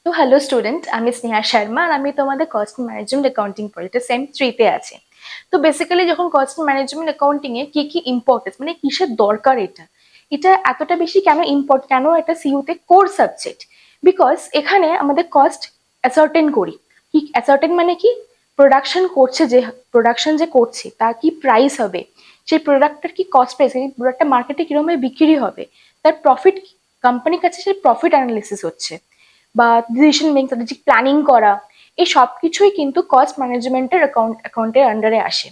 তো hello student, আমি স্নেহা শর্মা আর আমি তোমাদের কস্ট ম্যানেজমেন্ট অ্যাকাউন্টিং পড়ি, এটা সেম 3-তে আছে। তো বেসিক্যালি যখন কস্ট ম্যানেজমেন্ট অ্যাকাউন্টিং এ কি কি ইম্পর্টেন্স, মানে কিসের দরকার, এটা এটা এতটা বেশি কেন ইম্পর্টেন্ট, কেন এটা সিইউতে কোর সাবজেক্ট? বিকজ এখানে আমাদের কস্ট অ্যাসার্টেন করি। কি অ্যাসার্টেন মানে কি? প্রোডাকশন করছে, যে প্রোডাকশন যে করছে তার কি প্রাইস হবে, সেই প্রোডাক্টটার কি কস্ট প্রাইস, এই প্রোডাক্টটা মার্কেটে কিরকম বিক্রি হবে, তার প্রফিট, কোম্পানির কাছে সেই প্রফিট অ্যানালিসিস হচ্ছে, বা ডিসিশন মেকিং, স্ট্র্যাটেজিক প্ল্যানিং করা, এই সব কিছুই কিন্তু কস্ট ম্যানেজমেন্টের অ্যাকাউন্টের আন্ডারে আসে।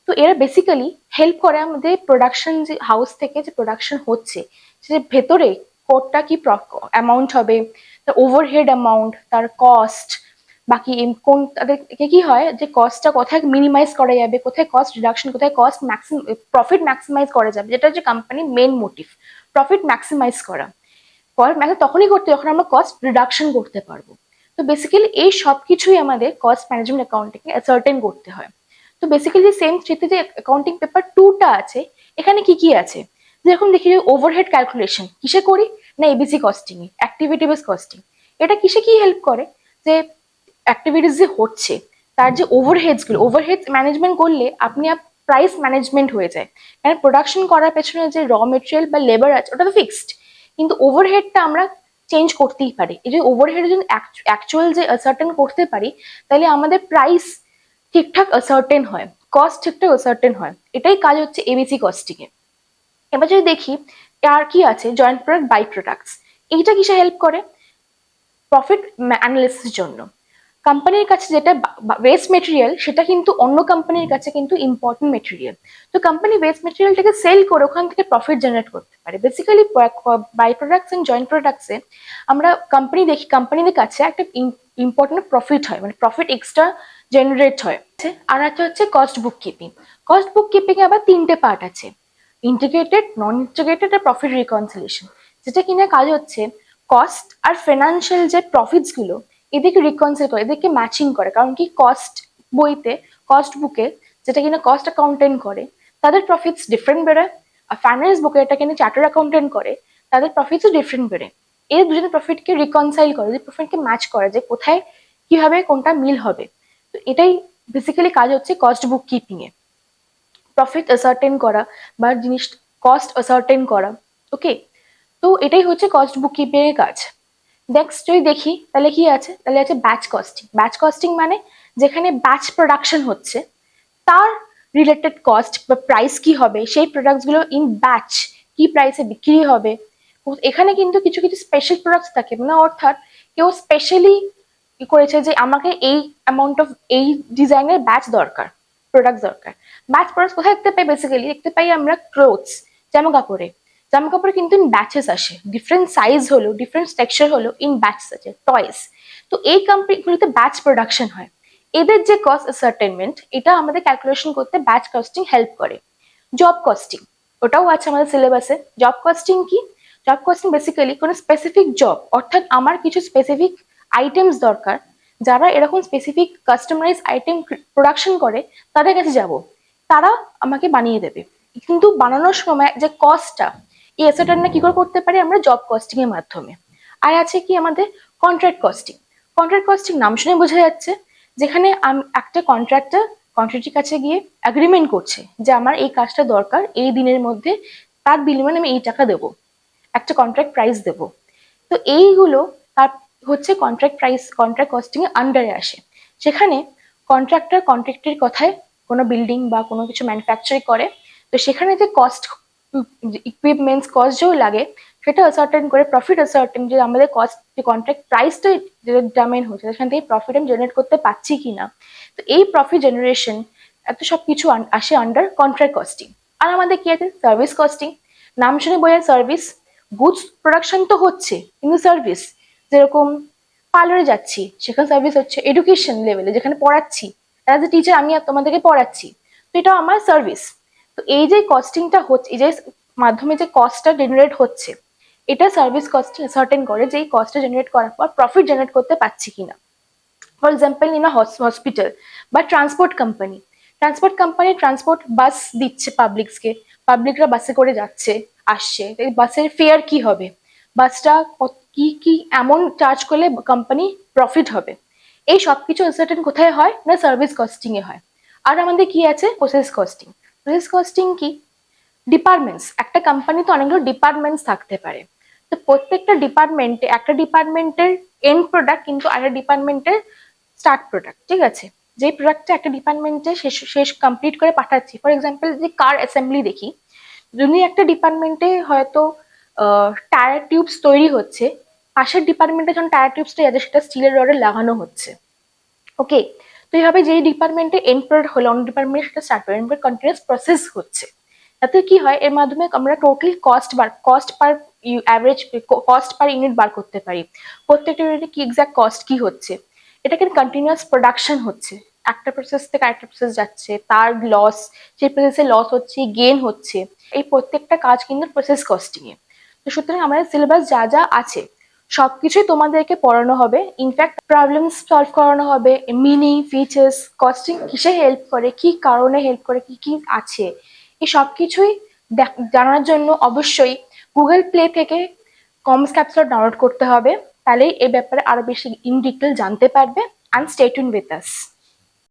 তো এরা বেসিক্যালি হেল্প করে আমাদের প্রোডাকশন, যে হাউস থেকে যে প্রোডাকশন হচ্ছে সে ভেতরে কোডটা কি অ্যামাউন্ট হবে, তার ওভারহেড অ্যামাউন্ট, তার কস্ট, বাকি কোন তাদেরকে কি হয় যে কস্টটা কোথায় মিনিমাইজ করা যাবে, কোথায় কস্ট রিডাকশন, কোথায় কস্ট প্রফিট ম্যাক্সিমাইজ করা যাবে, যেটা হচ্ছে কোম্পানির মেন মোটিভ, প্রফিট ম্যাক্সিমাইজ করা। কস্ট ম্যাক্স তখনই করতে যখন আমরা কস্ট রিডাকশন করতে পারবো। তো বেসিক্যালি এই সব কিছুই আমাদের cost management accounting a certain করতে হয়। তো বেসিক্যালি সেম থ্রিতে যে অ্যাকাউন্টিং পেপার 2টা আছে, এখানে কি কি আছে? যেরকম দেখি যে ওভারহেড ক্যালকুলেশন কিসে করি, না এবিসি কস্টিং এ, অ্যাক্টিভিটি বেস কস্টিং। এটা কিসে কি হেল্প করে, যে অ্যাক্টিভিটিস যে হচ্ছে তার যে ওভারহেডস গুলো, ওভারহেড ম্যানেজমেন্ট করলে আপনি প্রাইস ম্যানেজমেন্ট হয়ে যায়। কারণ প্রোডাকশন করার পেছনে যে র মেটেরিয়াল বা লেবার আছে ওটা তো ফিক্সড, কিন্তু ওভারহেডটা আমরা চেঞ্জ করতেই পারি। এই যে ওভারহেড যদি অ্যাকচুয়াল যে সার্টেন করতে পারি, তাহলে আমাদের প্রাইস ঠিকঠাক সার্টেন হয়, কস্ট ঠিকঠাক সার্টেন হয়। এটাই কাজ হচ্ছে এবিসি কস্টিং এ। এবার যদি দেখি আর কি আছে, জয়েন্ট প্রোডাক্ট বাই প্রোডাক্টস, এইটা কিসে হেল্প করে? প্রফিট অ্যানালিসিস জন্য। কোম্পানির কাছে যেটা ওয়েস্ট মেটেরিয়াল, সেটা কিন্তু অন্য কোম্পানির কাছে কিন্তু ইম্পর্টেন্ট মেটেরিয়াল। তো কোম্পানি ওয়েস্ট মেটেরিয়ালটাকে সেল করে ওখান থেকে প্রফিট জেনারেট করতে পারে। Basically by products and joint প্রোডাক্টসে আমরা কোম্পানিদের কাছে একটা ইম্পর্টেন্ট প্রফিট হয়, মানে প্রফিট এক্সট্রা জেনারেট হয়। আর একটা হচ্ছে cost book keeping. Cost book keeping এ আবার 3টে পার্ট আছে, ইন্টিগ্রেটেড, নন ইন্টিগ্রেটেড আর প্রফিট রিকনসিলিয়েশন। যেটা কিনা কাজ হচ্ছে কস্ট আর ফিনান্সিয়াল যে প্রফিটস গুলো এদেরকে রিকনসিল করে, এদেরকে ম্যাচিং করে। কারণ কি কস্ট বইতে, কস্ট বুকে, যেটা কিনা কস্ট অ্যাকাউন্টেন্ট করে, তাদের প্রফিটস ডিফারেন্ট বেরোয়। আর ফাইন্যান্স বুকে, এটা কিনা চার্টার্ড অ্যাকাউন্টেন্ট করে, তাদের প্রফিটসও ডিফারেন্ট বেরোয়। এই দুজনের প্রফিটকে রিকনসাইল করে, যে প্রফিটকে ম্যাচ করে, যে কোথায় কিভাবে কোনটা মিল হবে। তো এটাই বেসিক্যালি কাজ হচ্ছে কস্ট বুক কিপিং এ, প্রফিট অ্যাসার্টেন করা বা জিনিস কস্ট অ্যাসার্টেন করা। ওকে, তো এটাই হচ্ছে কস্ট বুক কিপিং এর কাজ। নেক্সট যদি দেখি তাহলে কি আছে, তাহলে আছে ব্যাচ কস্টিং। ব্যাচ কস্টিং মানে যেখানে ব্যাচ প্রোডাকশন হচ্ছে তার রিলেটেড কস্ট বা প্রাইস কি হবে, সেই প্রোডাক্টস গুলো ইন ব্যাচ কি প্রাইসে বিক্রি হবে। এখানে কিন্তু কিছু কিছু স্পেশাল প্রোডাক্টস থাকে, মানে অর্থাৎ কেউ স্পেশালি কি করেছে যে আমাকে এই অ্যামাউন্ট অফ এই ডিজাইনের ব্যাচ দরকার, প্রোডাক্ট দরকার। ব্যাচ প্রোডাক্ট কোথায় দেখতে পাই? বেসিক্যালি দেখতে পাই আমরা ক্লোথস, জামা কাপড়ে। জামা কাপড় কিন্তু ইন ব্যাচেস আসে, ডিফারেন্ট সাইজ হলো, ডিফারেন্ট টেক্সচার হলো, ইন ব্যাচেস আছে। টয়েস, তো এই কোম্পানিগুলোতে ব্যাচ প্রোডাকশন হয়। এদের যে কস্ট অ্যাসার্টেনমেন্ট, এটা আমাদের ক্যালকুলেশন করতে ব্যাচ কস্টিং হেল্প করে। জব কস্টিং, ওটাও আছে আমাদের সিলেবাসে। জব কস্টিং কি? জব কস্টিং বেসিক্যালি কোনো স্পেসিফিক জব, অর্থাৎ আমার কিছু স্পেসিফিক আইটেমস দরকার, যারা এরকম স্পেসিফিক কাস্টমাইজ আইটেম প্রোডাকশন করে তাদের কাছে যাব, তারা আমাকে বানিয়ে দেবে। কিন্তু বানানোর সময় যে কস্টটা, এই অ্যাসেটটা কি করে করতে পারি আমরা? জব কস্টিং এর মাধ্যমে। আর আছে কি আমাদের কন্ট্রাক্ট কস্টিং। কন্ট্রাক্ট কস্টিং নাম শুনে বোঝা যাচ্ছে, যেখানে একটা কন্ট্রাক্টর কন্ট্রাক্টের কাছে গিয়ে এগ্রিমেন্ট করছে যে আমার এই কাজটা দরকার, এই দিনের মধ্যে তার বিনিময়ে আমি এই টাকা দেবো, একটা কন্ট্রাক্ট প্রাইস দেবো। তো এইগুলো তার হচ্ছে কন্ট্রাক্ট প্রাইস, কন্ট্রাক্ট কস্টিং এর আন্ডারে আসে। সেখানে কন্ট্রাক্টর কন্ট্রাক্টের কথায় কোনো বিল্ডিং বা কোনো কিছু ম্যানুফ্যাকচারিং করে, তো সেখানে যে কস্ট, ইকুইপমেন্টস কস্ট যেও লাগে, সেটা আসার্টেন করে প্রফিট আসার্টেন, যে আমাদের কস্ট, যে কন্ট্রাক্ট প্রাইসটা যেটা ডিটারমাইন হচ্ছে সেখান থেকে প্রফিট আমি জেনারেট করতে পারছি কিনা। তো এই প্রফিট জেনারেশন এত সব কিছু আসে আন্ডার কন্ট্রাক্ট কস্টিং। আর আমাদের কি আছে? Service costing. নাম শুনে বোঝা সার্ভিস, গুডস প্রোডাকশন তো হচ্ছে, কিন্তু সার্ভিস, যেরকম পার্লারে যাচ্ছি সেখানে সার্ভিস হচ্ছে, এডুকেশন লেভেলে যেখানে পড়াচ্ছি, অ্যাজ এ টিচার আমি আর তোমাদেরকে পড়াচ্ছি, তো এটা আমার সার্ভিস। তো এই যে কস্টিংটা হচ্ছে, এই যে মাধ্যমে যে কস্টটা জেনারেট হচ্ছে, এটা সার্ভিস কস্টিং সার্টেন করে যে এই কস্টটা জেনারেট করার পর প্রফিট জেনারেট করতে পারছি কিনা। ফর এক্সাম্পল ইন হসপিটাল বা ট্রান্সপোর্ট কোম্পানি ট্রান্সপোর্ট বাস দিচ্ছে পাবলিকরা বাসে করে যাচ্ছে আসছে, এই বাসের ফেয়ার কি হবে, বাসটা কি কি অ্যামাউন্ট চার্জ করলে কোম্পানি প্রফিট হবে। এই সবকিছু আনসার্টেন কোথায় হয় না সার্ভিস কস্টিং এ হয়। আর আমাদের কি আছে প্রসেস কস্টিং। প্রসেস কস্টিং কি ডিপার্টমেন্টস, একটা কোম্পানিতে অনেকগুলো ডিপার্টমেন্টস থাকতে পারে। তো প্রত্যেকটা ডিপার্টমেন্টে একটা ডিপার্টমেন্টের এন্ড প্রোডাক্ট কিন্তু আরেকটা ডিপার্টমেন্টের স্টার্ট প্রোডাক্ট, ঠিক আছে। যে প্রোডাক্টটা একটা ডিপার্টমেন্টে শেষ শেষ কমপ্লিট করে পাঠাচ্ছি, ফর এক্সাম্পল যে কার অ্যাসেম্বলি দেখি, যদি একটা ডিপার্টমেন্টে হয়তো টায়ার টিউবস তৈরি হচ্ছে, পাশের ডিপার্টমেন্টে যখন টায়ার টিউবসটা যাচ্ছে সেটা স্টিলের রডে লাগানো হচ্ছে, ওকে। তো এইভাবে যেই ডিপার্টমেন্টে এন্ড প্রোডাক্ট হলো অন্য ডিপার্টমেন্টে সেটা স্টার্ট করে কন্টিনিউয়াস প্রসেস হচ্ছে। তাতে কি হয় এর মাধ্যমে আমরা totally cost per average cost per unit বার করতে পারি। প্রত্যেকটা ইউনিটে কি এক্সাক্ট কস্ট কি হচ্ছে, এটা কিন্তু কন্টিনিউয়াস প্রোডাকশন হচ্ছে, একটা প্রসেস থেকে আরেকটা প্রসেস যাচ্ছে, তার লস, সেই প্রসেসে লস হচ্ছে গেন হচ্ছে, এই প্রত্যেকটা কাজ কিন্তু প্রসেস কস্টিং এ। তো সুতরাং আমাদের সিলেবাস যা যা আছে সবকিছুই তোমাদেরকে পড়ানো হবে, ইনফ্যাক্ট প্রবলেম সলভ করানো হবে, মিনিং ফিচার্স কস্টিং কিসে হেল্প করে, কি কারণে হেল্প করে, কি কি আছে, এই সবকিছুই জানার জন্য অবশ্যই গুগল প্লে থেকে কমস ক্যাপসুল ডাউনলোড করতে হবে, তাহলেই এই ব্যাপারে আরো বেশি ইন ডিটেল জানতে পারবে। And stay tune with us.